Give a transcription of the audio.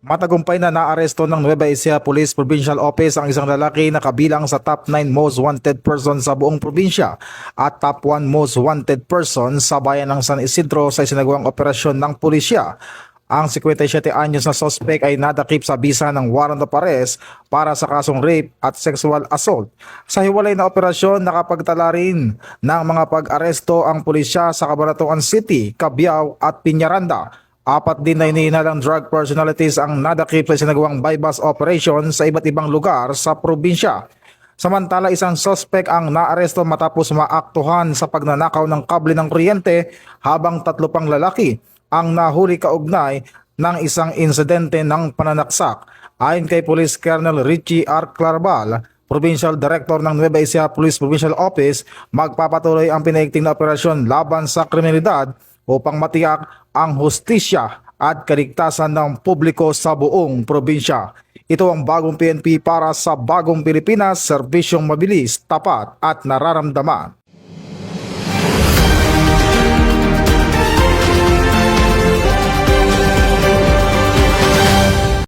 Matagumpay na naaresto ng Nueva Ecija Police Provincial Office ang isang lalaki na kabilang sa top 9 most wanted person sa buong probinsya at top 1 most wanted person sa bayan ng San Isidro sa isinagawang operasyon ng pulisya. Ang 57 anyos na sospek ay nadakip sa bisa ng warrant of arrest para sa kasong rape at sexual assault. Sa hiwalay na operasyon, nakapagtala rin ng mga pag-aresto ang pulisya sa Cabanatuan City, Cabiao at Piñaranda. Apat din na inihinalang drug personalities ang nadakip sa isinagawang bypass operation sa iba't ibang lugar sa probinsya. Samantala, isang suspect ang naaresto matapos maaktuhan sa pagnanakaw ng kable ng kuryente habang 3 pang lalaki ang nahuli kaugnay ng isang insidente ng pananaksak. Ayon kay Police Colonel Richie R. Clarbal, Provincial Director ng Nueva Ecija Police Provincial Office, magpapatuloy ang pinaigting na operasyon laban sa kriminalidad upang matiyak ang hustisya at kaligtasan ng publiko sa buong probinsya. Ito ang bagong PNP para sa bagong Pilipinas, serbisyong mabilis, tapat at nararamdaman.